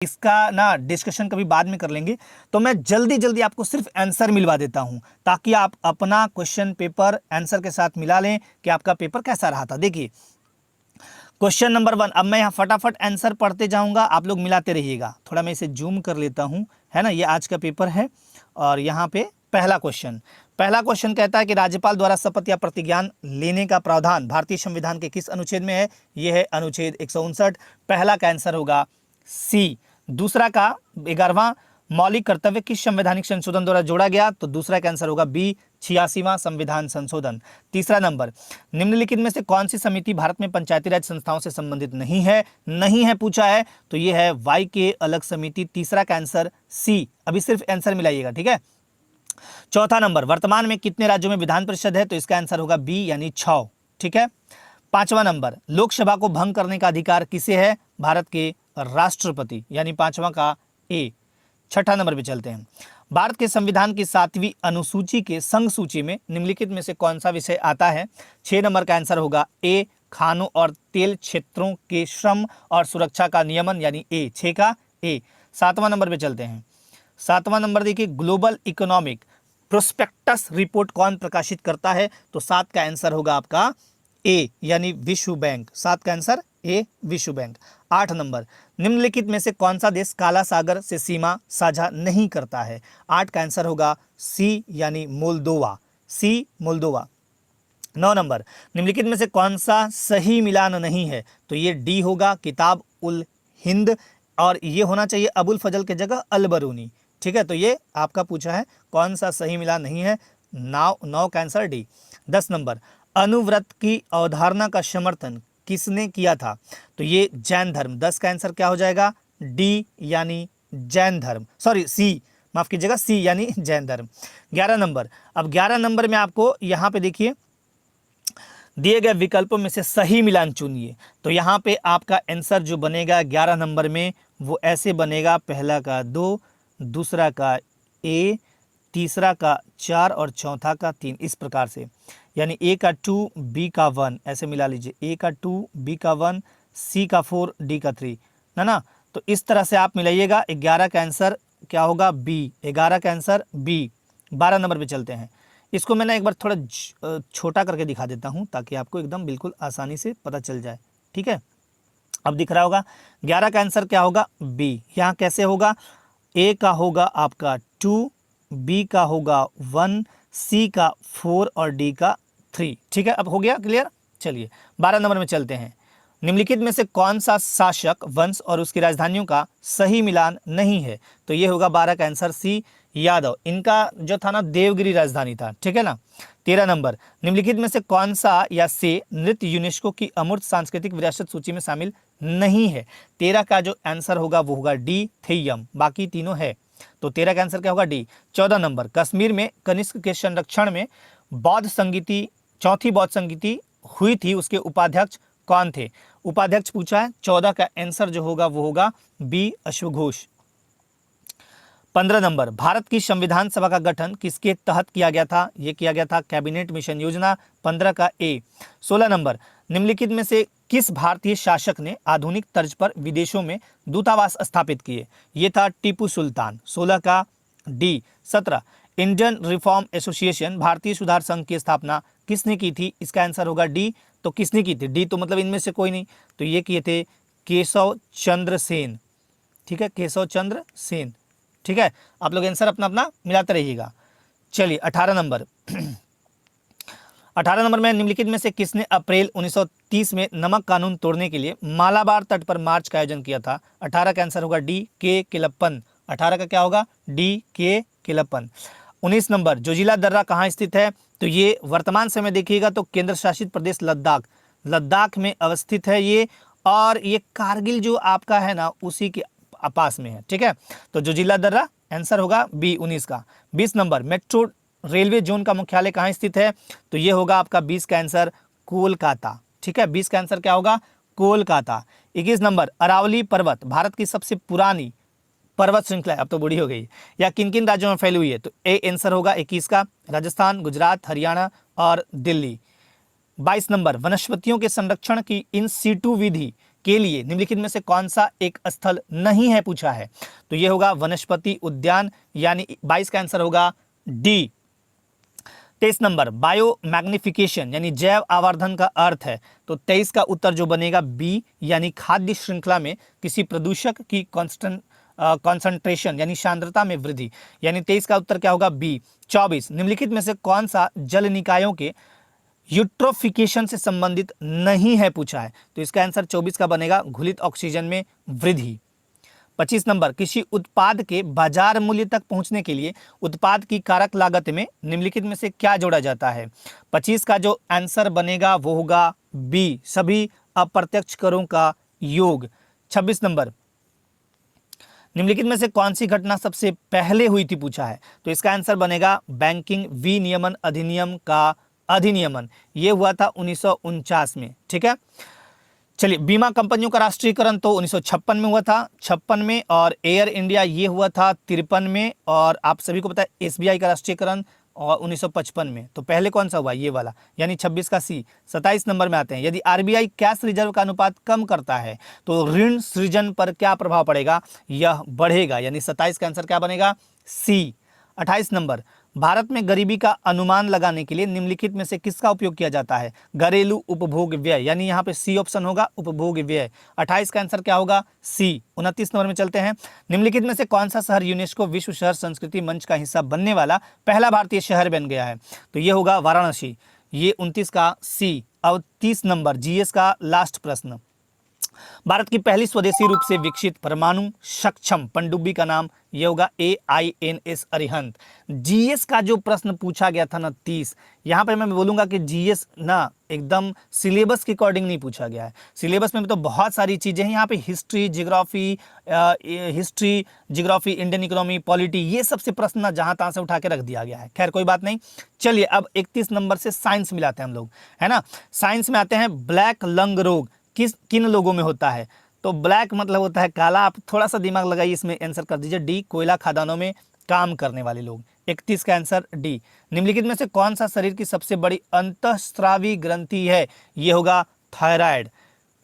इसका ना डिस्कशन कभी बाद में कर लेंगे। तो मैं जल्दी जल्दी आपको सिर्फ आंसर मिलवा देता हूं ताकि आप अपना क्वेश्चन पेपर आंसर के साथ मिला लें कि आपका पेपर कैसा रहा था। देखिए क्वेश्चन नंबर 1, अब मैं यहाँ फटाफट आंसर पढ़ते जाऊंगा, आप लोग मिलाते रहिएगा। थोड़ा मैं इसे जूम कर लेता हूँ, है ना, ये आज का पेपर है। और यहाँ पे पहला क्वेश्चन कहता है कि राज्यपाल द्वारा शपथ या प्रतिज्ञान लेने का प्रावधान भारतीय संविधान के किस अनुच्छेद में है? यह है अनुच्छेद 159। पहला का आंसर होगा सी। दूसरा का 11वां मौलिक कर्तव्य किस संवैधानिक संशोधन द्वारा जोड़ा गया? तो दूसरा का आंसर होगा बी, 86वां संविधान संशोधन। तीसरा नंबर, निम्नलिखित में से कौन सी समिति भारत में पंचायती राज संस्थाओं से संबंधित नहीं है पूछा है, तो ये है वाई के अलग समिति। तीसरा का आंसर सी। अभी सिर्फ आंसर मिलाइएगा, ठीक है। चौथा नंबर, वर्तमान में कितने राज्यों में विधान परिषद है? तो इसका आंसर होगा बी यानी 6, ठीक है। पांचवा नंबर, लोकसभा को भंग करने का अधिकार किसे है? भारत के राष्ट्रपति, यानी पांचवा का ए। छठा नंबर पे चलते हैं, भारत के संविधान की 7वीं अनुसूची के संघ सूची में निम्नलिखित में से कौन सा विषय आता है? 6 नंबर का आंसर होगा ए, खानों और तेल क्षेत्रों के श्रम और सुरक्षा का नियमन, यानी ए, 6 का ए। 7वां नंबर पे चलते हैं, 7वां नंबर देखिए, ग्लोबल इकोनॉमिक प्रोस्पेक्टस रिपोर्ट कौन प्रकाशित करता है? तो 7 का आंसर होगा आपका ए, यानी विश्व बैंक। 7 का आंसर ए, विश्व बैंक। 8 नंबर, निम्नलिखित में से कौन सा देश काला सागर से सीमा साझा नहीं करता है? 8 का आंसर होगा सी, यानी मोल्दोवा, सी, मोल्दोवा। 9 नंबर, निम्नलिखित में से कौन सा सही मिलान नहीं है? तो ये डी होगा, किताब उल हिंद, और ये होना चाहिए अबुल फजल के जगह अल बरूनी, ठीक है। तो ये आपका पूछा है कौन सा सही मिलान नहीं है, 9 का आंसर डी। 10 नंबर, अनुव्रत की अवधारणा का समर्थन किसने किया था? तो ये जैन धर्म। 10 का आंसर क्या हो जाएगा? डी, यानी जैन धर्म, सॉरी सी, माफ कीजिएगा, सी यानी जैन धर्म। 11 नंबर, अब 11 नंबर में आपको यहाँ पे देखिए दिए गए विकल्पों में से सही मिलान चुनिए। तो यहाँ पे आपका आंसर जो बनेगा 11 नंबर में वो ऐसे बनेगा, पहला का 2, दूसरा का ए, तीसरा का 4 और चौथा का 3, इस प्रकार से, यानी ए का 2, बी का 1, ऐसे मिला लीजिए, ए का 2, बी का 1, सी का 4, डी का 3, ना। तो इस तरह से आप मिलाइएगा। 11 का आंसर क्या होगा? बी। 11 का आंसर बी। 12 नंबर पे चलते हैं, इसको मैंने एक बार थोड़ा छोटा करके दिखा देता हूं ताकि आपको एकदम बिल्कुल आसानी से पता चल जाए, ठीक है। अब दिख रहा होगा 11 का आंसर क्या होगा? बी। यहाँ कैसे होगा? ए का होगा आपका 2, बी का होगा 1, सी का 4 और डी का 3, ठीक है। अब हो गया क्लियर। चलिए 12 नंबर में चलते हैं, निम्नलिखित में से कौन सा शासक वंश और उसकी राजधानियों का सही मिलान नहीं है? तो ये होगा 12 का आंसर सी, यादव। इनका जो था ना देवगिरी राजधानी था, ठीक है ना। 13 नंबर, निम्नलिखित में से कौन सा या से नृत्य यूनेस्को की अमूर्त सांस्कृतिक विरासत सूची में शामिल नहीं है? 13 का जो आंसर होगा वो होगा डी, थेयम। बाकी तीनों है, तो 13 का आंसर क्या होगा? डी। 14 नंबर, कश्मीर में कनिष्क के संरक्षण में बौद्ध संगीति, चौथी बौद्ध संगीति हुई थी, उसके उपाध्यक्ष कौन थे? उपाध्यक्ष पूछा है। 14 का आंसर जो होगा वो होगा बी, अश्वघोष। 15 नंबर, भारत की संविधान सभा का गठन किसके तहत किया गया था? ये किया गया था कैबिनेट मिशन योजना। 15 का ए। 16 नंबर, निम्नलिखित में से किस भारतीय शासक ने आधुनिक तर्ज पर विदेशों में दूतावास स्थापित किए? ये था टीपू सुल्तान। 16 का डी। 17, इंडियन रिफॉर्म एसोसिएशन भारतीय सुधार संघ की स्थापना किसने की थी? इसका आंसर होगा डी। तो किसने की थी? डी तो मतलब इनमें से कोई नहीं, तो ये किए थे केशव चंद्र सेन, ठीक है, केशव चंद्र सेन, ठीक है। आप लोग आंसर अपना अपना मिलाते रहिएगा। चलिए 18 नंबर 18 नंबर में निम्नलिखित में से किसने अप्रैल 1930 में नमक कानून तोड़ने के लिए मालाबार तट पर मार्च का आयोजन किया था? 18 का आंसर होगा डी, के किलप्पन। 18 का क्या होगा? डी, के किलप्पन। 19 नंबर, जोजिला दर्रा कहाँ स्थित है? तो ये वर्तमान समय देखिएगा तो केंद्र शासित प्रदेश लद्दाख में अवस्थित है ये, और ये कारगिल जो आपका है ना उसी के पास में है, ठीक है। तो जोजिला दर्रा आंसर होगा बी, 19 का। 20 नंबर, मेट्रो रेलवे जोन का मुख्यालय कहाँ स्थित है? तो ये होगा आपका 20 का आंसर कोलकाता, ठीक है। 20 का आंसर क्या होगा? कोलकाता। 21 नंबर, अरावली पर्वत भारत की सबसे पुरानी पर्वत श्रृंखला अब तो बूढ़ी हो गई, या किन किन राज्यों में फैली हुई है? तो ए आंसर होगा 21 का, राजस्थान, गुजरात, हरियाणा और दिल्ली। 22 नंबर, वनस्पतियों के संरक्षण की इन सीटू विधि के लिए निम्नलिखित में से कौन सा एक स्थल नहीं है पूछा है। तो ये होगा वनस्पति उद्यान, यानी 22 का आंसर होगा डी। 23 नंबर, बायो मैग्निफिकेशन यानी जैव आवर्धन का अर्थ है। तो 23 का उत्तर जो बनेगा बी, यानी खाद्य श्रृंखला में किसी प्रदूषक की कॉन्सेंट्रेशन यानी सांद्रता में वृद्धि, यानी 23 का उत्तर क्या होगा बी। 24, निम्नलिखित में से कौन सा जल निकायों के यूट्रोफिकेशन से संबंधित नहीं है पूछा है। तो इसका आंसर 24 का बनेगा घुलित ऑक्सीजन में वृद्धि। 25 नंबर, किसी उत्पाद के बाजार मूल्य तक पहुंचने के लिए उत्पाद की कारक लागत में निम्नलिखित में से क्या जोड़ा जाता है। 25 का जो आंसर बनेगा वो होगा बी, सभी अप्रत्यक्ष करों का योग। 26 नंबर, निम्नलिखित में से कौन सी घटना सबसे पहले हुई थी पूछा है। तो इसका आंसर बनेगा बैंकिंग विनियमन अधिनियम का अधिनियमन। ये हुआ था 1949 में। ठीक है, चलिए, बीमा कंपनियों का राष्ट्रीयकरण तो 1956 में हुआ था, 56 में, और एयर इंडिया ये हुआ था 53 में, और आप सभी को पता है एसबीआई का राष्ट्रीयकरण और 1955 में। तो पहले कौन सा हुआ, ये वाला, यानी 26 का सी। 27 नंबर में आते हैं, यदि आरबीआई कैश रिजर्व का अनुपात कम करता है तो ऋण सृजन पर क्या प्रभाव पड़ेगा, यह बढ़ेगा, यानी 27 का आंसर क्या बनेगा सी। 28 नंबर, भारत में गरीबी का अनुमान लगाने के लिए निम्नलिखित में से किसका उपयोग किया जाता है। घरेलू उपभोग व्यय, यानी यहाँ पे सी ऑप्शन होगा उपभोग व्यय। 28 का आंसर क्या होगा सी। 29 नंबर में चलते हैं, निम्नलिखित में से कौन सा शहर यूनेस्को विश्व शहर संस्कृति मंच का हिस्सा बनने वाला पहला भारतीय शहर बन गया है। तो ये होगा वाराणसी, ये 29 का सी। अब 30 नंबर, जीएस का लास्ट प्रश्न, भारत की पहली स्वदेशी रूप से विकसित परमाणु सक्षम पनडुब्बी का नाम, ये होगा AINS अरिहंत। जीएस का जो प्रश्न पूछा गया था ना 30, यहाँ पर मैं बोलूंगा कि जीएस ना एकदम सिलेबस के अकॉर्डिंग नहीं पूछा गया है। सिलेबस में तो बहुत सारी चीजें हैं, यहाँ पे history geography, Indian economy, polity, ये सबसे प्रश्न ना जहां तहां से उठा के रख दिया गया है। खैर कोई बात नहीं, चलिए अब 31 नंबर से साइंस मिलाते हैं हम लोग, है ना। साइंस में आते हैं, ब्लैक लंग रोग किन लोगों में होता है। तो ब्लैक मतलब होता है काला, आप थोड़ा सा दिमाग लगाइए, इसमें आंसर कर दीजिए डी, कोयला खदानों में काम करने वाले लोग। 31 का आंसर डी। निम्नलिखित में से कौन सा शरीर की सबसे बड़ी अंतःस्रावी ग्रंथि है, ये होगा थायराइड।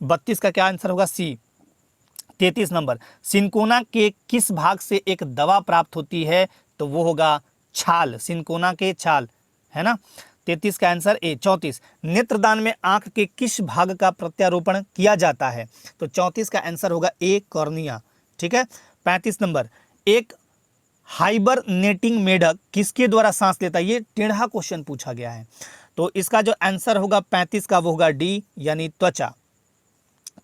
32 का क्या आंसर होगा सी। 33 नंबर, सिनकोना के किस भाग से एक दवा प्राप्त होती है, तो वो होगा छाल, सिनकोना के छाल, है ना। 33 का आंसर ए। 34, नेत्रदान में आंख के किस भाग का प्रत्यारोपण किया जाता है, तो 34 का आंसर होगा ए, कॉर्निया। ठीक है। 35 नंबर, एक हाइबरनेटिंग मेढक किसके द्वारा सांस लेता है, ये टेढ़ा क्वेश्चन पूछा गया है। तो इसका जो आंसर होगा 35 का वो होगा डी, यानी त्वचा।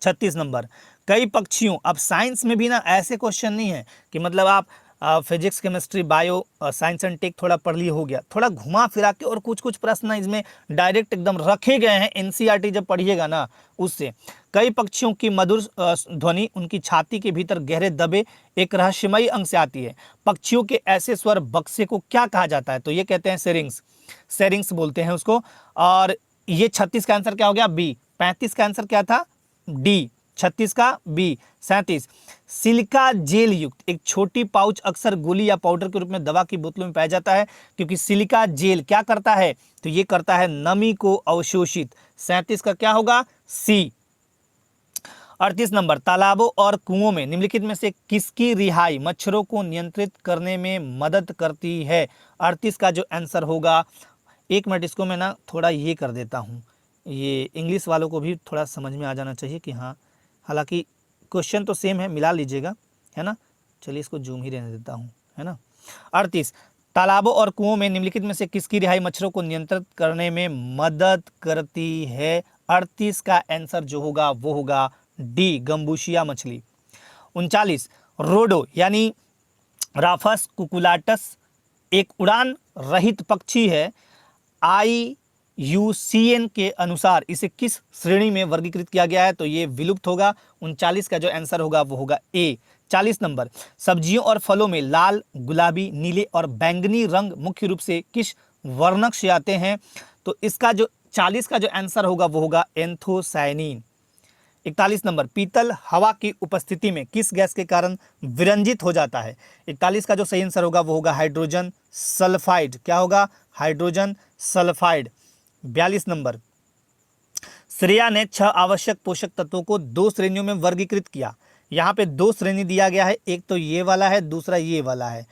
36 नंबर, कई पक्षियों, अब साइंस में भी ना ऐसे क्वेश्चन नहीं है कि मतलब आप physics, chemistry, bio, science and tech थोड़ा पढ़ लिए हो गया, थोड़ा घुमा फिरा के और कुछ कुछ प्रश्न इसमें डायरेक्ट एकदम रखे गए हैं। एनसीईआरटी जब पढ़िएगा ना उससे, कई पक्षियों की मधुर ध्वनि उनकी छाती के भीतर गहरे दबे एक रहस्यमयी अंग से आती है। पक्षियों के ऐसे स्वर बक्से को क्या कहा जाता है, तो ये कहते हैं सेरिंग्स बोलते हैं उसको। और ये 36 का आंसर क्या हो गया बी। 35 का आंसर क्या था डी, 36 का बी। 37, सिलिका जेल युक्त एक छोटी पाउच अक्सर गोली या पाउडर के रूप में दवा की बोतलों में पाया जाता है, क्योंकि सिलिका जेल क्या करता है, तो ये करता है नमी को अवशोषित। 37 का क्या होगा सी। 38 नंबर, तालाबों और कुओं में निम्नलिखित में से किसकी रिहाई मच्छरों को नियंत्रित करने में मदद करती है। 38 का जो आंसर होगा, एक मिनट इसको मैं ना थोड़ा ये कर देता हूँ, ये इंग्लिश वालों को भी थोड़ा समझ में आ जाना चाहिए कि हाँ, हालांकि क्वेश्चन तो सेम है, मिला लीजिएगा, है ना। चलिए इसको जूम ही रहने देता हूँ, है ना। 38, तालाबों और कुओं में निम्नलिखित में से किसकी रिहाई मच्छरों को नियंत्रित करने में मदद करती है। 38 का आंसर जो होगा वो होगा डी, गंबूशिया मछली। 39, रोडो यानी राफस कुकुलाटस एक उड़ान रहित पक्षी है। IUCN के अनुसार इसे किस श्रेणी में वर्गीकृत किया गया है, तो ये विलुप्त होगा। 39 का जो आंसर होगा वो होगा ए। 40 नंबर, सब्जियों और फलों में लाल, गुलाबी, नीले और बैंगनी रंग मुख्य रूप से किस वर्णक से आते हैं, तो इसका जो 40 का जो आंसर होगा वो होगा एंथोसायनिन। 41 नंबर, पीतल हवा की उपस्थिति में किस गैस के कारण विरंजित हो जाता है। 41 का जो सही आंसर होगा वो होगा हाइड्रोजन सल्फाइड। क्या होगा हाइड्रोजन सल्फाइड। 42 नंबर, श्रेया ने 6 आवश्यक पोषक तत्वों को 2 श्रेणियों में वर्गीकृत किया। यहाँ पे 2 श्रेणी दिया गया है, एक तो ये वाला है, दूसरा ये वाला है।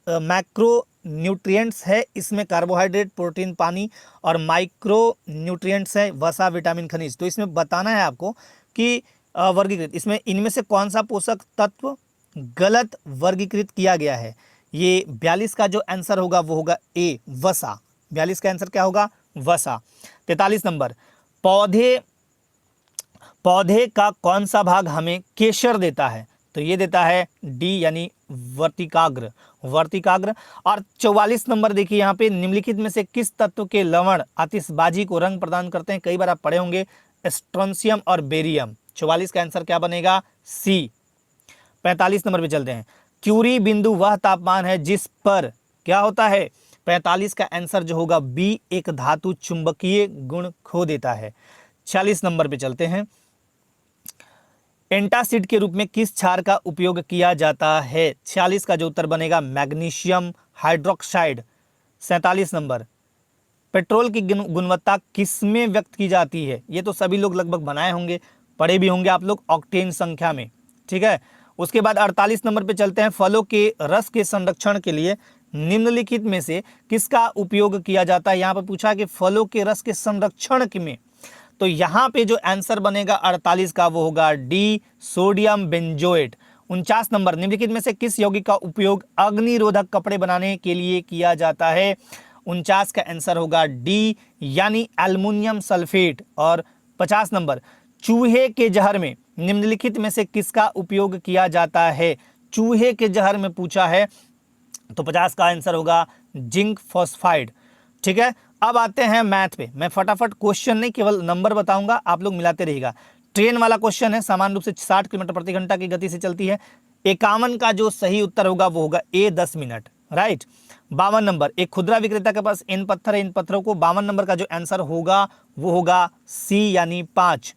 मैक्रो न्यूट्रिएंट्स है, इसमें कार्बोहाइड्रेट, प्रोटीन, पानी, और माइक्रो न्यूट्रिएंट्स है, वसा, विटामिन, खनिज। तो इसमें बताना है आपको कि वर्गीकृत, इसमें इनमें से कौन सा पोषक तत्व गलत वर्गीकृत किया गया है। ये 42 का जो आंसर होगा वो होगा ए, वसा। 42 का आंसर क्या होगा? वसा। 43 नंबर, पौधे का कौन सा भाग हमें केशर देता है? तो ये देता है डी यानी वर्तिकाग्र। और 44 नंबर देखिए यहाँ पे, निम्नलिखित में से किस तत्व के लवण आतिशबाजी को रंग प्रदान करते हैं? कई बार आप पढ़े होंगे, स्ट्रोंशियम और बेरियम। 44 का आंसर क्या बनेगा? सी। 45 नंबर पे चलते हैं। क्यूरी बिंदु वह तापमान है जिस पर क्या होता है? 45 का आंसर जो होगा बी, एक धातु चुंबकीय गुण खो देता है। 46 नंबर पे चलते हैं। एंटासिड के रूप में किस क्षार का उपयोग किया जाता है? 46 का जो उत्तर बनेगा मैग्नीशियम हाइड्रोक्साइड। 47 नंबर, पेट्रोल की गुणवत्ता किसमें व्यक्त की जाती है? ये तो सभी लोग लगभग बनाए होंगे, पढ़े भी होंगे आप लोग, ऑक्टेन संख्या में। ठीक है, उसके बाद 48 नंबर पे चलते हैं। फलों के रस के संरक्षण के लिए निम्नलिखित में से किसका उपयोग किया जाता है? यहाँ पर पूछा कि फलों के रस के संरक्षण में, तो यहाँ पे जो आंसर बनेगा 48 का वो होगा डी, सोडियम बेंजोएट। 49 नंबर, निम्नलिखित में से किस यौगिक का उपयोग अग्निरोधक कपड़े बनाने के लिए किया जाता है? 49 का आंसर होगा डी यानी एल्युमिनियम सल्फेट। और 50 नंबर, चूहे के जहर में निम्नलिखित में से किसका उपयोग किया जाता है? चूहे के जहर में पूछा है, तो 50 का आंसर होगा जिंक फॉस्फाइड। ठीक है, अब आते हैं मैथ पे। मैं फटाफट क्वेश्चन नहीं केवल नंबर बताऊंगा, आप लोग मिलाते रहिएगा। ट्रेन वाला क्वेश्चन है, सामान्य रूप से 60 किलोमीटर प्रति घंटा की गति से चलती है। 51 का जो सही उत्तर होगा वो होगा ए, 10 मिनट। राइट। 52 नंबर, एक खुदरा विक्रेता के पास इन पत्थर है, इन पत्थरों को, 52 नंबर का जो आंसर होगा वो होगा सी यानी 5।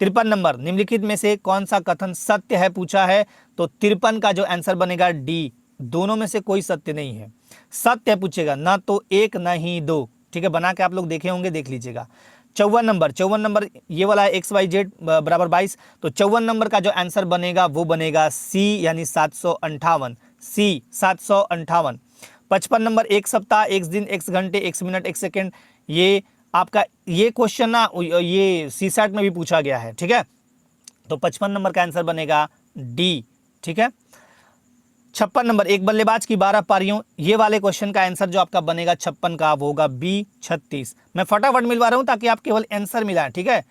53 नंबर, निम्नलिखित में से कौन सा कथन सत्य है पूछा है? तो 53 का जो आंसर बनेगा डी, दोनों में से कोई सत्य नहीं है। सत्य पूछेगा ना तो एक ना ही दो। ठीक है, बना के आप लोग देखे होंगे, देख लीजिएगा। 54 नंबर ये वाला है, XYZ बराबर 22, तो 54 नंबर का जो आंसर बनेगा वो बनेगा सी यानी 758। सी 758। 55 नंबर, एक सप्ताह, एक दिन, एक घंटे, एक मिनट, एक सेकेंड, ये आपका ये क्वेश्चन ना ये CSAT में भी पूछा गया है। ठीक है, तो 55 नंबर का आंसर बनेगा डी। ठीक है, 56 नंबर, एक बल्लेबाज की 12 पारियों, ये वाले क्वेश्चन का आंसर जो आपका बनेगा 56 का वो होगा बी, 36। मैं फटाफट मिलवा रहा हूं ताकि आप केवल आंसर मिलाएं। ठीक है,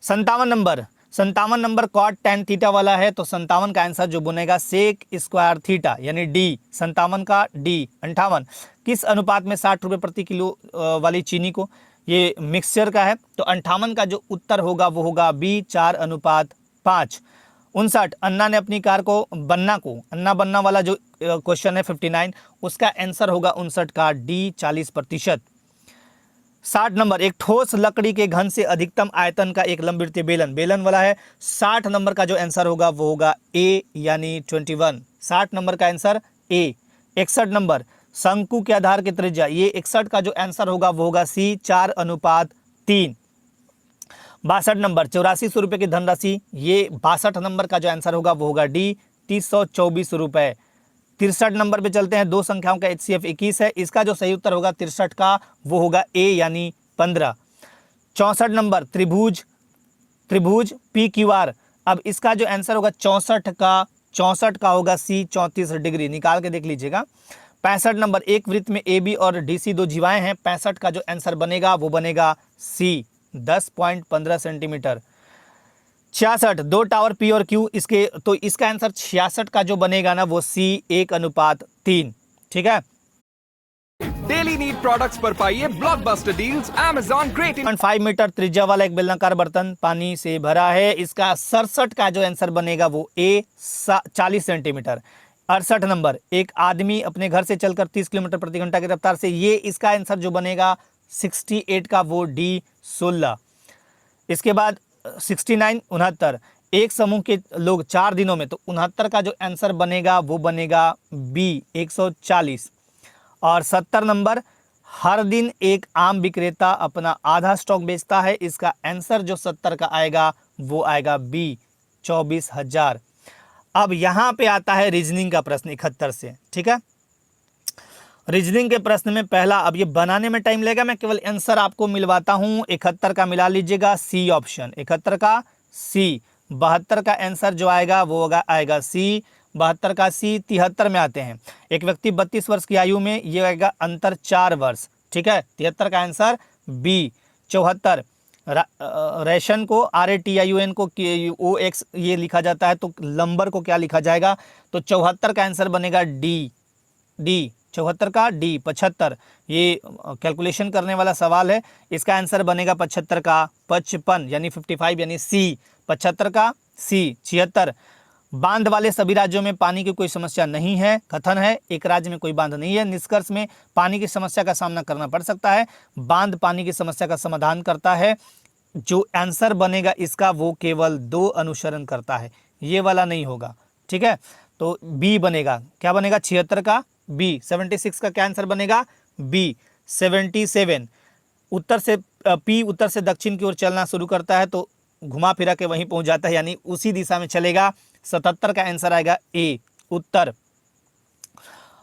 57 नंबर कॉट tan थीटा वाला है, तो 57 का आंसर जो बनेगा सेक स्क्वायर थीटा यानी डी। 57 का डी। 58, किस अनुपात में 60 रुपये प्रति किलो वाली चीनी को, ये मिक्सचर का है, तो 58 का जो उत्तर होगा वो होगा बी, 4:5। 59, अन्ना ने अपनी कार को अन्ना बन्ना वाला जो क्वेश्चन है 59, उसका आंसर होगा 59 का डी, 40%। 60 नंबर, एक ठोस लकड़ी के घन से अधिकतम आयतन का एक लंबवृत्तीय बेलन वाला है। 60 नंबर का जो आंसर होगा वो होगा ए यानी 21। 60 नंबर का आंसर ए। 61 नंबर, शंकु के आधार की त्रिज्या, ये 61 का जो आंसर होगा वो होगा सी, 4:3। 62 नंबर, 8400 रुपये की धनराशि, ये 62 नंबर का जो आंसर होगा वो होगा डी, 324 रुपये। 63 नंबर पे चलते हैं, दो संख्याओं का HCF 21 है, इसका जो सही उत्तर होगा 63 का वो होगा ए यानी 15। 64 नंबर, त्रिभुज PQR, अब इसका जो आंसर होगा 64 का होगा सी, 34 डिग्री, निकाल के देख लीजिएगा। 65 नंबर, एक वृत्त में AB और DC दो जीवाएं हैं, 65 का जो आंसर बनेगा वो बनेगा सी, 10.15 सेंटीमीटर। 66, दो टावर P और Q, इसका आंसर 66 का जो बनेगा ना वो सी, 1:3। ठीक है, डेली नीड प्रोडक्ट्स पर पाइए blockbuster deals Amazon great. 5 metre त्रिज्या वाला एक बेलनाकार बर्तन पानी से भरा है, इसका 67 का जो आंसर बनेगा वो ए, 40 सेंटीमीटर। 68 नंबर, एक आदमी अपने घर से चलकर 30 किलोमीटर प्रति घंटा की रफ्तार से, ये इसका आंसर जो बनेगा 68 का वो डी, 16। इसके बाद 69, 69, एक समूह के लोग 4 दिनों में, तो 69 का जो आंसर बनेगा वो बनेगा बी, 140। और 70 नंबर, हर दिन एक आम विक्रेता अपना आधा स्टॉक बेचता है। इसका आंसर जो 70 का आएगा वो आएगा बी 24,000। अब यहां पे आता है रीजनिंग का प्रश्न 71 से, ठीक है। रीजनिंग के प्रश्न में पहला, अब ये बनाने में टाइम लगेगा, मैं केवल आंसर आपको मिलवाता हूं। 71 का मिला लीजिएगा सी ऑप्शन, 71 का सी। 72 का आंसर जो आएगा वो आएगा सी, 72 का सी। 73 में आते हैं, एक व्यक्ति 32 वर्ष की आयु में, ये आएगा अंतर 4 वर्ष, ठीक है। 73 का आंसर बी। 74 रेशन को RATION को OX ये लिखा जाता है, तो नंबर को क्या लिखा जाएगा, तो 74 का आंसर बनेगा डी। 74 का डी। 75 ये कैलकुलेशन करने वाला सवाल है, इसका आंसर बनेगा 75 का 55 यानी 55 यानी सी, 75 का सी। 76 बांध वाले सभी राज्यों में पानी की कोई समस्या नहीं है। कथन है एक राज्य में कोई बांध नहीं है। निष्कर्ष में पानी की समस्या का सामना करना पड़ सकता है। बांध पानी की समस्या का समाधान करता है। जो आंसर बनेगा इसका वो केवल 2 अनुसरण करता है, ये वाला नहीं होगा, ठीक है। तो बी बनेगा, क्या बनेगा 76 का बी। 76 का क्या आंसर बनेगा बी 77। उत्तर से पी उत्तर से दक्षिण की ओर चलना शुरू करता है तो घुमा फिरा के वहीं पहुंच जाता है, यानी उसी दिशा में चलेगा। 77 का आंसर आएगा ए उत्तर।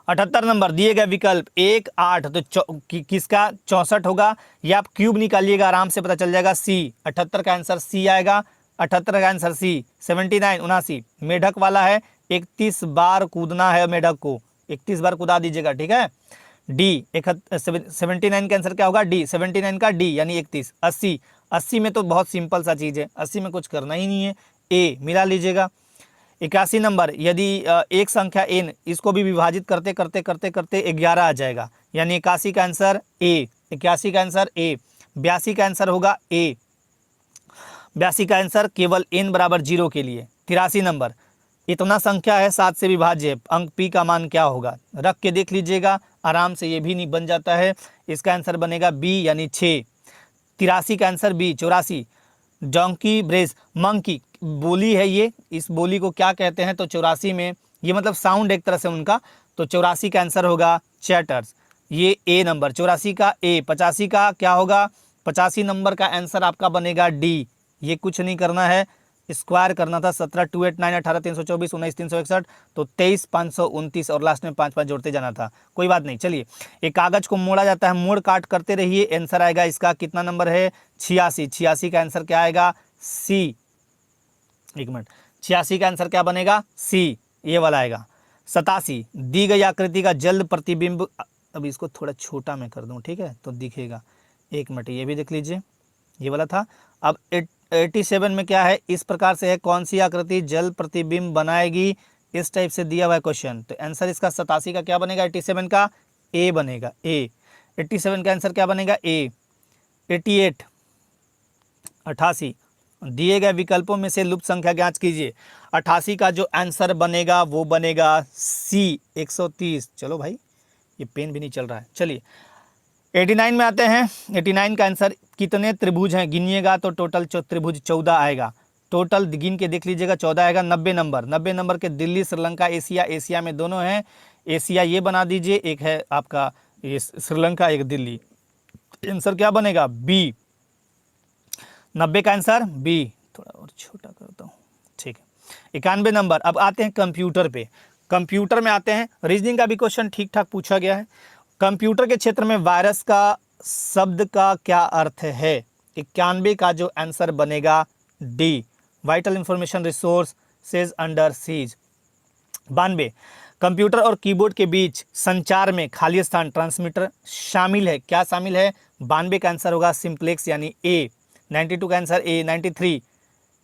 78 नंबर दिए गए विकल्प 1, 8 तो किसका 64 होगा, ये आप क्यूब निकालिएगा आराम से पता चल जाएगा सी। 78 का आंसर सी आएगा। 78 का आंसर सी। 79 79 मेढक वाला है, 31 बार कूदना है मेढक को, 31 बार कूदा दीजिएगा, ठीक है। डी 79 का आंसर क्या होगा डी। 79 का डी यानी 31। 80 80 में तो बहुत सिंपल सा चीज़ है, 80 में कुछ करना ही नहीं है, ए मिला लीजिएगा। 81 नंबर यदि एक संख्या n इसको भी विभाजित करते करते करते करते 11 आ जाएगा, यानी 81 का आंसर ए। 81 का आंसर ए। 82 का आंसर होगा ए। 82 का आंसर केवल n बराबर 0 के लिए। 83 नंबर इतना संख्या है 7 से विभाज्य, अंक p का मान क्या होगा, रख के देख लीजिएगा आराम से, ये भी नहीं बन जाता है। इसका आंसर बनेगा बी यानी 6। 83 का आंसर बी। 84 डोंकी ब्रेज मंकी बोली है ये, इस बोली को क्या कहते हैं, तो 84 में ये मतलब साउंड एक तरह से उनका, तो 84 का आंसर होगा चैटर्स, ये ए नंबर 84 का ए। 85 का क्या होगा, 85 नंबर का आंसर आपका बनेगा डी। ये कुछ नहीं करना है, स्क्वायर करना था। 17 2 8 9 18 324 19 361 तो 23 529 और लास्ट में 5 5 जोड़ते जाना था, कोई बात नहीं। चलिए एक कागज को मोड़ा जाता है, मोड़ काट करते रहिए, आंसर आएगा इसका कितना नंबर है 86। 86 का आंसर क्या आएगा सी। एक मिनट, 86 का आंसर क्या बनेगा सी, ये वाला आएगा। 87 दी गई आकृति का जल्द प्रतिबिंब, अब इसको थोड़ा छोटा मैं कर दूं, ठीक है, तो दिखेगा। एक मिनट ये भी देख लीजिए, ये वाला था। अब 87 में क्या है, इस प्रकार से है, कौन सी आकृति जल प्रतिबिंब बनाएगी, इस टाइप से दिया हुआ है क्वेश्चन। तो आंसर इसका 87 का क्या बनेगा 87 का ए बनेगा ए। 87 का आंसर क्या बनेगा ए। 88 88 दिए गए विकल्पों में से लुप्त संख्या ज्ञात कीजिए। 88 का जो आंसर बनेगा वो बनेगा सी 130। चलो भाई ये पेन भी नहीं चल रहा है। चलिए 89 में आते हैं। 89 का आंसर कितने त्रिभुज हैं गिनिएगा, तो टोटल त्रिभुज 14 आएगा। टोटल गिन के देख लीजिएगा 14 आएगा। 90 नंबर, 90 नंबर के दिल्ली, श्रीलंका, एशिया, एशिया में दोनों हैं। एशिया ये बना दीजिए, एक है आपका ये श्रीलंका, एक दिल्ली। आंसर क्या बनेगा बी। 90 का आंसर बी। थोड़ा और छोटा करता हूँ, ठीक है। 91 नंबर, अब आते हैं कंप्यूटर पे। कंप्यूटर में आते हैं, रीजनिंग का भी क्वेश्चन ठीक ठाक पूछा गया है। कंप्यूटर के क्षेत्र में वायरस का शब्द का क्या अर्थ है। 91 का जो आंसर बनेगा D, vital information resources under seize. 92 computer और कीबोर्ड के बीच संचार में खाली स्थान ट्रांसमीटर शामिल है, क्या शामिल है। 92 का आंसर होगा सिंप्लेक्स यानी ए। 92 का आंसर ए। 93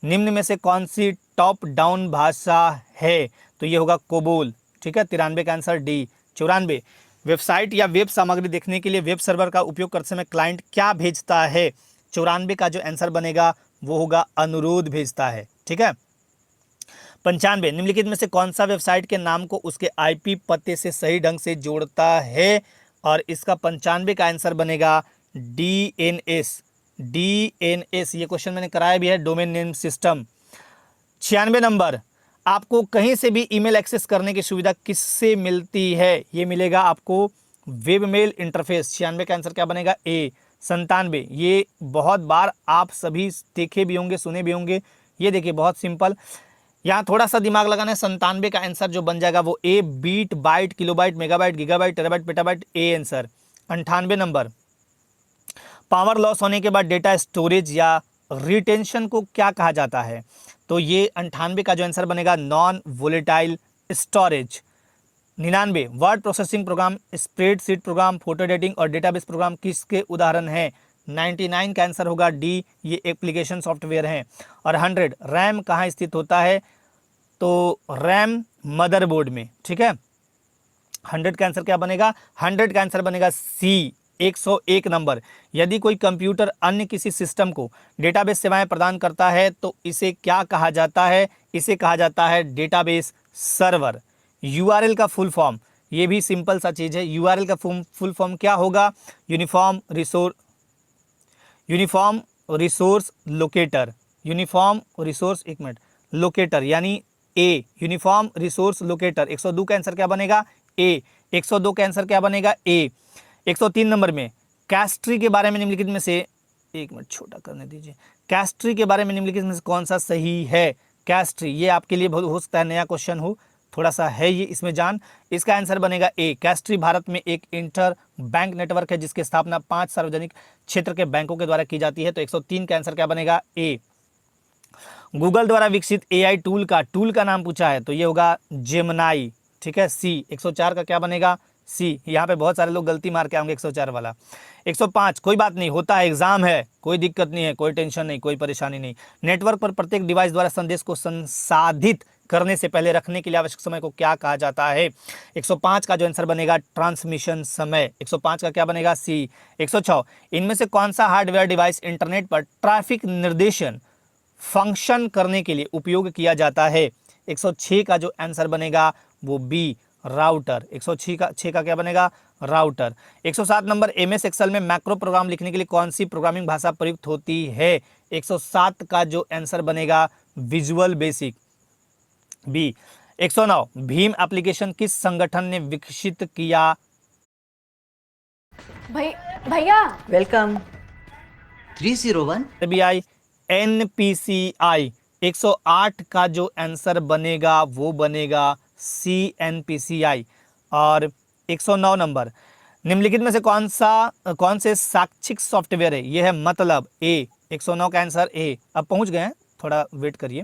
निम्न में से कौन सी टॉप डाउन भाषा है, तो ये होगा कोबोल, ठीक है। 93 का आंसर डी। 94 वेबसाइट या वेब सामग्री देखने के लिए वेब सर्वर का उपयोग करते समय क्लाइंट क्या भेजता है। 94 का जो आंसर बनेगा वो होगा अनुरोध भेजता है, ठीक है। 95 निम्नलिखित में से कौन सा वेबसाइट के नाम को उसके आईपी पते से सही ढंग से जोड़ता है, और इसका 95 का आंसर बनेगा डीएनएस। डीएनएस ये क्वेश्चन मैंने कराया भी है, डोमेन नेम सिस्टम। 96 नंबर, आपको कहीं से भी ईमेल एक्सेस करने की सुविधा किससे मिलती है। ये मिलेगा आपको वेब मेल इंटरफेस 96 का आंसर क्या बनेगा ए। 97, ये बहुत बार आप सभी देखे भी होंगे, सुने भी होंगे। ये देखिए बहुत सिंपल, यहाँ थोड़ा सा दिमाग लगाना है। 97 का आंसर जो बन जाएगा वो A. Bit, byte, kilobyte, megabyte, gigabyte, terabyte, petabyte, A answer. 98 number, power loss होने के बाद डेटा स्टोरेज या रिटेंशन को क्या कहा जाता है? तो ये 98 का जो आंसर बनेगा non volatile storage. 99, word processing program, spreadsheet programme, photo editing और डेटाबेस प्रोग्राम किसके उदाहरण हैं? 99 का आंसर होगा डी, ये एप्लीकेशन सॉफ्टवेयर हैं। और 100, रैम कहाँ स्थित होता है? तो रैम मदरबोर्ड में, ठीक है। 100 का आंसर क्या बनेगा? 100 का आंसर बनेगा सी, 101 नंबर। यदि कोई कंप्यूटर अन्य किसी सिस्टम को डेटाबेस सेवाएं प्रदान करता है तो इसे क्या कहा जाता है? इसे कहा जाता है डेटाबेस सर्वर। यूआरएल का फुल फॉर्म, ये भी सिंपल सा चीज़ है। यूआरएल का फुल फॉर्म क्या होगा? Uniform resource locator. Uniform resource, एक मिनट, लोकेटर यानी ए, यूनिफॉर्म रिसोर्स लोकेटर। 102 का आंसर क्या बनेगा? ए। 102 का आंसर क्या बनेगा? ए। 103 नंबर में कैस्ट्री के बारे में निम्नलिखित में से, एक मिनट छोटा करने दीजिए, कैस्ट्री के बारे में निम्नलिखित में से कौन सा सही है? कैस्ट्री, ये आपके लिए बहुत हो सकता है नया क्वेश्चन हो, थोड़ा सा है ये इसमें जान। इसका आंसर बनेगा ए। कैस्ट्री भारत में एक इंटर बैंक नेटवर्क है जिसकी स्थापना 5 सार्वजनिक क्षेत्र के बैंकों के द्वारा की जाती है। तो 103 का आंसर क्या बनेगा? ए। गूगल द्वारा विकसित एआई टूल का नाम पूछा है तो ये होगा जेमिनाई, ठीक है, सी। 104 का क्या बनेगा? सी। यहाँ पे बहुत सारे लोग गलती मार के आएंगे 104 वाला। 105, कोई बात नहीं, होता है, एग्जाम है, कोई दिक्कत नहीं है, कोई टेंशन नहीं, कोई परेशानी नहीं। नेटवर्क पर प्रत्येक डिवाइस द्वारा संदेश को संसाधित करने से पहले रखने के लिए आवश्यक समय को क्या कहा जाता है? 105 का जो आंसर बनेगा ट्रांसमिशन समय। 105 का क्या बनेगा? सी। 106, इनमें से कौन सा हार्डवेयर डिवाइस इंटरनेट पर ट्रैफिक निर्देशन फंक्शन करने के लिए उपयोग किया जाता है? 106 का जो आंसर बनेगा वो बी, राउटर। 106 का क्या बनेगा? राउटर। 107 नंबर, एमएस एक्सेल में मैक्रो प्रोग्राम लिखने के लिए कौन सी प्रोग्रामिंग भाषा प्रयुक्त होती है? 107 का जो आंसर बनेगा विजुअल बेसिक, बी। 109, भीम एप्लीकेशन किस संगठन ने विकसित किया? भैया वेलकम 301 आरबीआई, एनपीसीआई। 108 का जो आंसर बनेगा वो बनेगा सी, एनपीसीआई। और 109 नंबर, निम्नलिखित में से कौन से शैक्षिक सॉफ्टवेयर है? ये है मतलब ए। 109 का आंसर ए। अब पहुंच गए हैं, थोड़ा वेट करिए।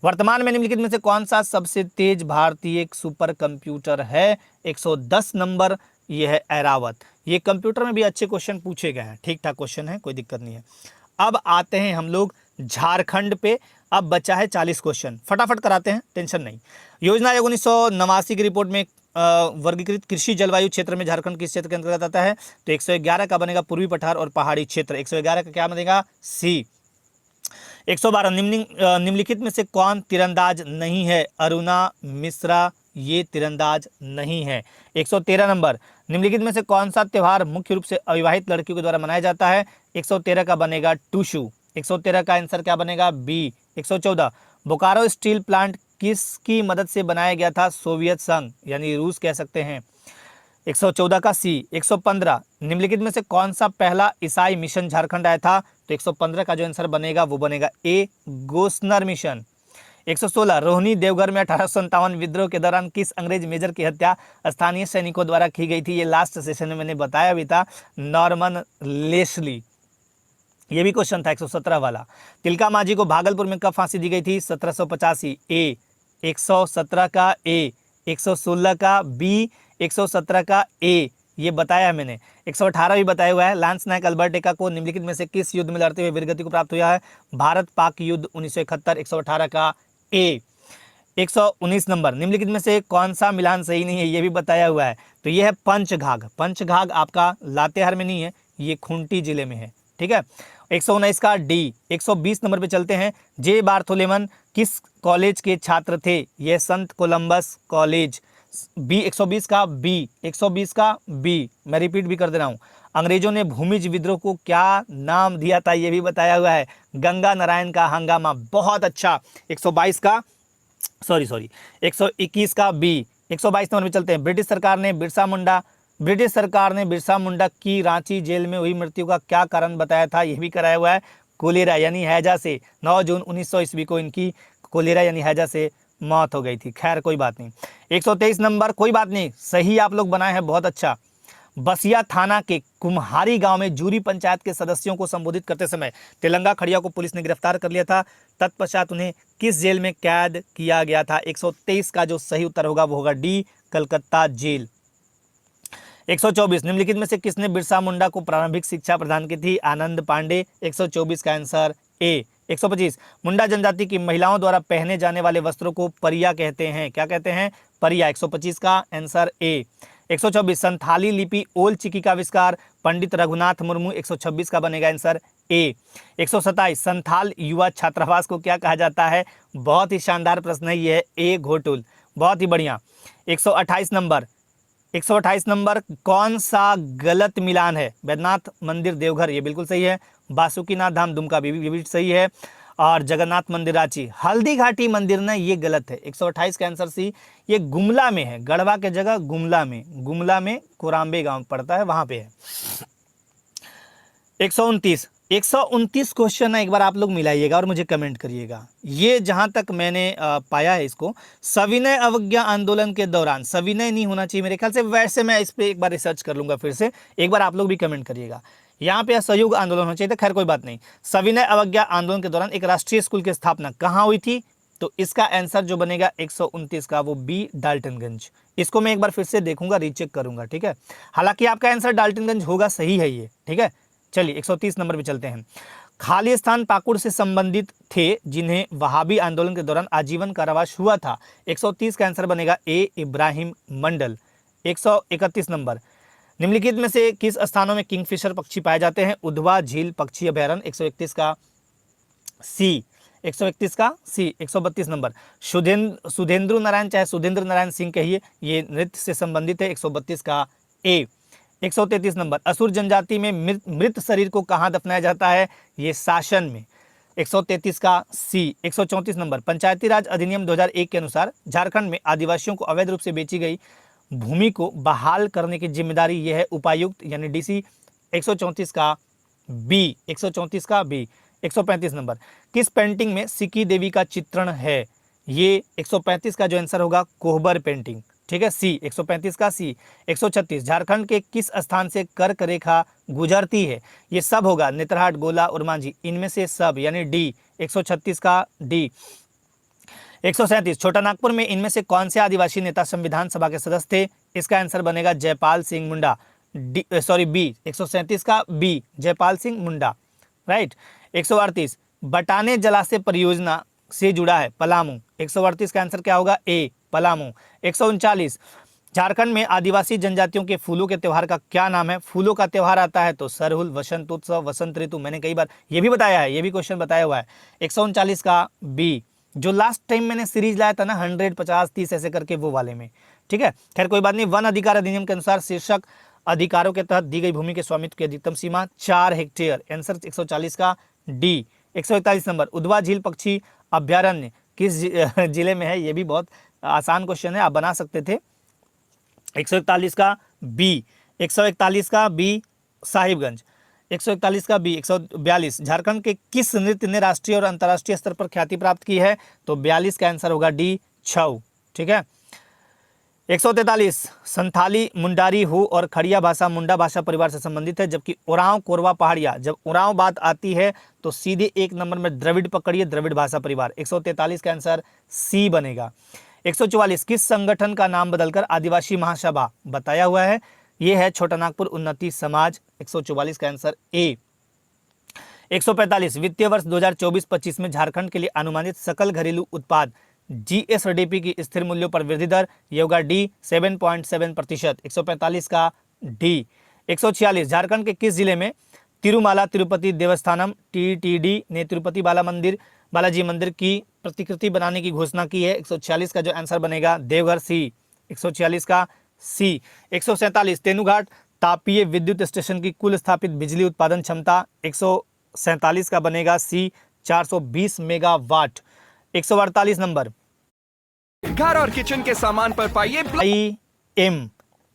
वर्तमान में निम्नलिखित में से कौन सा सबसे तेज भारतीय सुपर कंप्यूटर है? 110 नंबर, ये है ऐरावत। ये कंप्यूटर में भी अच्छे क्वेश्चन पूछे गए हैं, ठीक ठाक क्वेश्चन है, कोई दिक्कत नहीं है। अब आते हैं हम लोग झारखंड पे। अब बचा है 40 क्वेश्चन, फटाफट कराते हैं, टेंशन नहीं। योजना आयोग 1989 की रिपोर्ट में वर्गीकृत कृषि जलवायु क्षेत्र में झारखंड किस क्षेत्र के अंतर्गत आता है? तो 111 का बनेगा पूर्वी पठार और पहाड़ी क्षेत्र। 111 का क्या बनेगा? सी। 112, निम्नलिखित में से कौन तीरंदाज नहीं है? अरुणा मिश्रा, ये तीरंदाज नहीं है। 113 नंबर, निम्नलिखित में से कौन सा त्यौहार मुख्य रूप से अविवाहित लड़कियों के द्वारा मनाया जाता है? 113 का बनेगा टूशू। 113 का आंसर क्या बनेगा? बी। 114, बोकारो स्टील प्लांट किसकी मदद से बनाया गया था? सोवियत संघ यानी रूस कह सकते हैं। 114 का सी। 115, निम्नलिखित में से कौन सा पहला ईसाई मिशन झारखंड आया था? तो 115 का जो आंसर बनेगा वो बनेगा ए, गोस्नर मिशन। 116, रोहिणी देवघर में 1857 विद्रोह के दौरान किस अंग्रेज मेजर की हत्या स्थानीय सैनिकों द्वारा की गई थी? ये लास्ट सेशन में मैंने बताया भी था, नॉर्मन लेस्ली। ये भी क्वेश्चन था 117 वाला। तिलका मांझी को भागलपुर में कब फांसी दी गई थी? 1785। ए। 117 का ए। 116 का बी। 117 का ए, ये बताया है मैंने। 118 भी बताया हुआ है। लांस नायक अल्बर्ट एक्का को निम्नलिखित में से किस युद्ध में लड़ते हुए वीरगति को प्राप्त हुआ है? भारत पाक युद्ध 1971। 118 का ए। 119 नंबर, निम्नलिखित में से कौन सा मिलान सही नहीं है? ये भी बताया हुआ है। तो ये है पंचघाघ। पंचघाघ आपका लातेहार में नहीं है, ये खूंटी जिले में है, ठीक है। 119 का डी। 120 नंबर पे चलते हैं। जे बार्थोलेमन किस कॉलेज के छात्र थे? ये संत कोलंबस कॉलेज, बी। 120 का बी। 120 का बी, मैं रिपीट भी कर दे रहा हूँ। अंग्रेजों ने भूमिज विद्रोह को क्या नाम दिया था? ये भी बताया हुआ है, गंगा नारायण का हंगामा। बहुत अच्छा। 122 का 121 का बी। 122 नंबर पे चलते हैं। ब्रिटिश सरकार ने बिरसा मुंडा ब्रिटिश सरकार ने बिरसा मुंडा की रांची जेल में हुई मृत्यु का क्या कारण बताया था? यह भी कराया हुआ है, कोलेरा यानी हैजा से। 9 जून 1900 ईस्वी को इनकी कोलेरा यानी हैजा से मौत हो गई थी। खैर कोई बात नहीं। 123 नंबर, कोई बात नहीं, सही आप लोग बनाए हैं, बहुत अच्छा। बसिया थाना के कुम्हारी गांव में जूरी पंचायत के सदस्यों को संबोधित करते समय तेलंगा खड़िया को पुलिस ने गिरफ्तार कर लिया था। तत्पश्चात उन्हें किस जेल में कैद किया गया था? 123 का जो सही उत्तर होगा वो होगा डी, कलकत्ता जेल। 124, निम्नलिखित में से किसने बिरसा मुंडा को प्रारंभिक शिक्षा प्रदान की थी? आनंद पांडे। 124 का आंसर ए। 125, मुंडा जनजाति की महिलाओं द्वारा पहने जाने वाले वस्त्रों को परिया कहते हैं। क्या कहते हैं? परिया। 125 का आंसर ए। 124, संथाली लिपि ओल चिकी का आविष्कार पंडित रघुनाथ मुर्मू। 126 का बनेगा आंसर ए। 127, संथाल युवा छात्रावास को क्या कहा जाता है? बहुत ही शानदार प्रश्न है ये, ए घोटुल, बहुत ही बढ़िया। 128 नंबर, 128 नंबर, कौन सा गलत मिलान है? बैद्यनाथ मंदिर देवघर, ये बिल्कुल सही है। बासुकीनाथ धाम दुमका, ये भी सही है। और जगन्नाथ मंदिर रांची। हल्दी घाटी मंदिर ना, ये गलत है। 128 का आंसर सी, ये गुमला में है, गढ़वा के जगह गुमला में कोराम्बे गांव पड़ता है, वहां पे है। 129 क्वेश्चन है, एक बार आप लोग मिलाइएगा और मुझे कमेंट करिएगा। ये जहां तक मैंने पाया है इसको, सविनय अवज्ञा आंदोलन के दौरान, सविनय नहीं होना चाहिए मेरे ख्याल से, वैसे मैं इस पर एक बार रिसर्च कर लूंगा फिर से, एक बार आप लोग भी कमेंट करिएगा। यहाँ पे असहयोग आंदोलन होना चाहिए था, खैर कोई बात नहीं। सविनय अवज्ञा आंदोलन के दौरान एक राष्ट्रीय स्कूल की स्थापना कहाँ हुई थी? तो इसका आंसर जो बनेगा 129 का, वो बी, डाल्टनगंज। इसको मैं एक बार फिर से देखूंगा, रीचेक करूंगा, ठीक है। हालांकि आपका आंसर डाल्टनगंज होगा, सही है ये, ठीक है। चलिए 130 नंबर पे चलते हैं। खालिस्तान पाकुड़ से संबंधित थे जिन्हें वहाबी आंदोलन के दौरान आजीवन कारावास हुआ था। 130 का आंसर बनेगा ए, इब्राहिम मंडल। 131 नंबर, निम्नलिखित में से किस स्थानों में किंगफिशर पक्षी पाए जाते हैं? उधवा झील पक्षी अभयारण्य। 131 का सी, 131 का सी। 132 नंबर, सुधेंद्र नारायण, चाहे सुधेंद्र नारायण सिंह कहिए, ये नृत्य से संबंधित है। 132 का ए। 133 नंबर, असुर जनजाति में मृत शरीर को कहाँ दफनाया जाता है? ये शासन में। 133 का सी। 134 नंबर, पंचायती राज अधिनियम 2001 के अनुसार झारखंड में आदिवासियों को अवैध रूप से बेची गई भूमि को बहाल करने की जिम्मेदारी यह है उपायुक्त यानी डीसी। 134 का बी। 134 का बी। 135 नंबर, किस पेंटिंग में सिक्की देवी का चित्रण है? ये 135 का जो आंसर होगा कोहबर पेंटिंग, ठीक है, सी। 135 का सी। 136, झारखंड के किस स्थान से कर्क रेखा गुजरती है? ये सब होगा नेतरहाट, गोला और मांझी, इनमें से सब यानी डी। 136 का डी। 137, छोटा नागपुर में इनमें से कौन से आदिवासी नेता संविधान सभा के सदस्य थे? इसका आंसर बनेगा जयपाल सिंह मुंडा, बी। 137 का बी, जयपाल सिंह मुंडा, राइट। 138, बटाने जलाशय परियोजना से जुड़ा है पलामू। 138 का आंसर क्या होगा? ए, पलामू। 139, झारखंड में आदिवासी जनजातियों के फूलों के त्योहार का क्या नाम है? फूलों का त्योहार आता है तो सरहुल, वसंत उत्सव, वसंत ऋतु, मैंने कई बार ये भी बताया है, ये भी क्वेश्चन बताया हुआ है। 139 का बी, जो लास्ट टाइम मैंने सीरीज लाया था ना 100, 50, 30 ऐसे करके, वो वाले में, ठीक है। खैर कोई बात नहीं। वन अधिकार अधिनियम के अनुसार शीर्षक अधिकारों के तहत दी गई भूमि के स्वामित्व की अधिकतम सीमा 4 हेक्टेयर। आंसर 140 का डी। 141 नंबर, उधवा झील पक्षी अभ्यारण्य किस जिले में है? ये भी बहुत आसान क्वेश्चन है, आप बना सकते थे। 141 का बी। 141 का बी, साहिबगंज। 141 का बी। 142, झारखंड के किस नृत्य ने राष्ट्रीय और अंतर्राष्ट्रीय स्तर पर ख्याति प्राप्त की है? तो 42 का आंसर होगा डी, छऊ, ठीक है। 143, संथाली मुंडारी हो और खड़िया भाषा मुंडा भाषा परिवार से संबंधित है, जबकि उरांव कोरवा पहाड़िया, जब उरांव बात आती है तो सीधे एक नंबर में द्रविड़ पकड़िए, द्रविड़ भाषा परिवार। 143 का आंसर सी बनेगा। 144, किस संगठन का नाम बदलकर आदिवासी महासभा बताया हुआ है? यह है छोटा नागपुर उन्नति समाज। 144 का आंसर ए। 145, वित्तीय वर्ष 2024-25 में झारखंड के लिए अनुमानित सकल घरेलू उत्पाद जीएसडीपी की स्थिर मूल्यों पर वृद्धि दर, ये होगा डी, 7.7%। 145 का डी। 146, झारखंड के किस जिले में तिरुमाला तिरुपति देवस्थानम टीटीडी ने तिरुपति बालाजी मंदिर की प्रतिकृति बनाने की घोषणा की है? 146 का जो आंसर बनेगा देवघर, सी। 146 का सी। 147, तेनुघाट तापीय विद्युत स्टेशन की कुल स्थापित बिजली उत्पादन क्षमता 147 का बनेगा सी, 420 मेगावाट। 148 नंबर, घर और किचन के सामान पर पाइए IM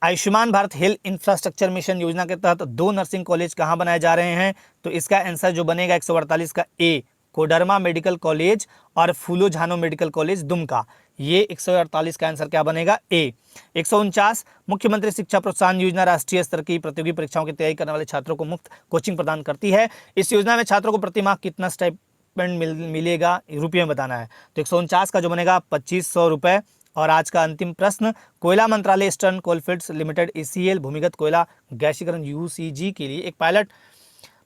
Ayushman Bharat health infrastructure mission योजना के तहत 2 नर्सिंग कॉलेज कहाँ बनाए जा रहे हैं? तो इसका आंसर जो बनेगा 148 का ए, कोडरमा मेडिकल कॉलेज और फूलो झानो मेडिकल कॉलेज दुमका। ये 148 का आंसर क्या बनेगा? ए। 149, मुख्यमंत्री शिक्षा प्रोत्साहन योजना राष्ट्रीय स्तर की प्रतियोगी परीक्षाओं की तैयारी करने वाले छात्रों को मुफ्त कोचिंग प्रदान करती है। इस योजना में छात्रों को प्रति माह कितना स्टाइपेंड मिलेगा, रुपये में बताना है। तो 149 का जो बनेगा 2500 रुपये। और आज का अंतिम प्रश्न, कोयला मंत्रालय ईस्टर्न कोलफील्ड्स लिमिटेड ईसीएल भूमिगत कोयला गैसीकरण यूसीजी के लिए एक पायलट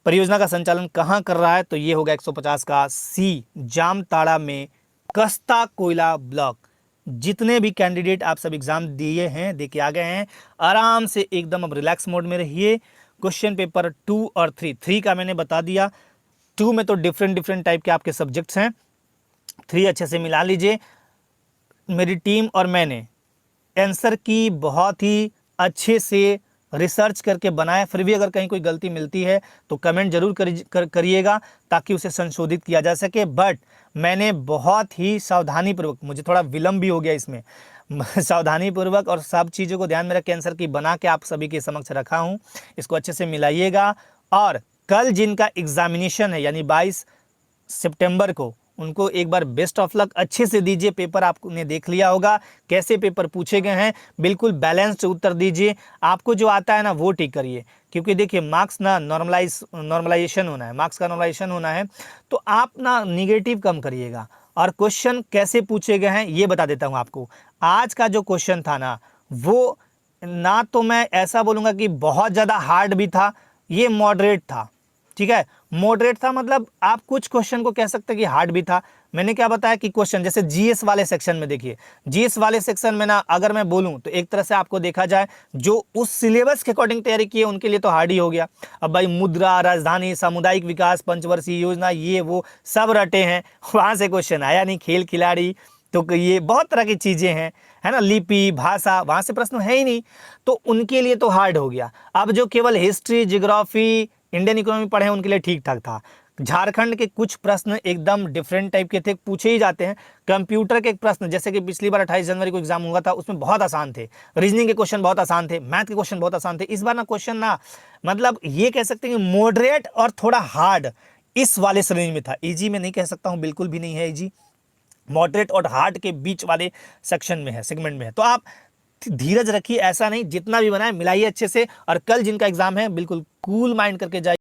परियोजना का संचालन कहाँ कर रहा है? तो ये होगा 150 का सी, जामताड़ा में कस्ता कोयला ब्लॉक। जितने भी कैंडिडेट आप सब एग्जाम दिए हैं, दे के आ गए हैं, आराम से एकदम अब रिलैक्स मोड में रहिए। क्वेश्चन पेपर 2 और 3 का मैंने बता दिया। 2 में तो डिफरेंट टाइप के आपके सब्जेक्ट्स हैं, 3 अच्छे से मिला लीजिए। मेरी टीम और मैंने आंसर की बहुत ही अच्छे से रिसर्च करके बनाया। फिर भी अगर कहीं कोई गलती मिलती है तो कमेंट जरूर करिएगा ताकि उसे संशोधित किया जा सके। बट मैंने बहुत ही सावधानीपूर्वक, मुझे थोड़ा विलम्ब भी हो गया इसमें, सावधानीपूर्वक और सब चीज़ों को ध्यान में रख के आंसर की बना के आप सभी के समक्ष रखा हूँ। इसको अच्छे से मिलाइएगा। और कल जिनका एग्जामिनेशन है यानी 22 सितंबर को, उनको एक बार बेस्ट ऑफ लक, अच्छे से दीजिए। पेपर आपने देख लिया होगा कैसे पेपर पूछे गए हैं, बिल्कुल बैलेंस्ड उत्तर दीजिए। आपको जो आता है ना वो टिक करिए, क्योंकि देखिए मार्क्स ना नॉर्मलाइजेशन होना है, मार्क्स का नॉर्मलाइजेशन होना है। तो आप ना निगेटिव कम करिएगा। और क्वेश्चन कैसे पूछे गए हैं ये बता देता हूँ आपको। आज का जो क्वेश्चन था ना, वो ना तो मैं ऐसा बोलूँगा कि बहुत ज़्यादा हार्ड भी था, ये मॉडरेट था। ठीक है, मॉडरेट था, मतलब आप कुछ क्वेश्चन को कह सकते हैं कि हार्ड भी था। मैंने क्या बताया कि क्वेश्चन जैसे जीएस वाले सेक्शन में, देखिए जीएस वाले सेक्शन में ना अगर मैं बोलूं तो एक तरह से आपको देखा जाए जो उस सिलेबस के अकॉर्डिंग तैयारी की है उनके लिए तो हार्ड ही हो गया। अब भाई मुद्रा, राजधानी, सामुदायिक विकास, पंचवर्षीय योजना, ये वो सब रटे हैं, वहाँ से क्वेश्चन आया नहीं। खेल खिलाड़ी, तो ये बहुत तरह की चीज़ें हैं, है ना, लिपि, भाषा, वहाँ से प्रश्न है ही नहीं, तो उनके लिए तो हार्ड हो गया। अब जो केवल हिस्ट्री, ज्योग्राफी, इंडियन इकोनॉमी पढ़े हैं उनके लिए ठीक ठाक था। झारखंड के कुछ प्रश्न एकदम डिफरेंट टाइप के थे, पूछे ही जाते हैं। कंप्यूटर के प्रश्न जैसे कि पिछली बार 28 जनवरी को एग्जाम हुआ था, उसमें बहुत आसान थे। रीजनिंग के क्वेश्चन बहुत आसान थे, मैथ के क्वेश्चन बहुत आसान थे। इस बार ना क्वेश्चन ना, मतलब ये कह सकते हैं कि मॉडरेट और थोड़ा हार्ड इस वाले श्रेणी में था। इजी में नहीं कह सकता हूँ, बिल्कुल भी नहीं है इजी, मॉडरेट और हार्ड के बीच वाले सेक्शन में है, सेगमेंट में है। तो आप धीरज रखिए, ऐसा नहीं, जितना भी बनाए मिलाइए अच्छे से। और कल जिनका एग्जाम है बिल्कुल कूल माइंड करके जाइए।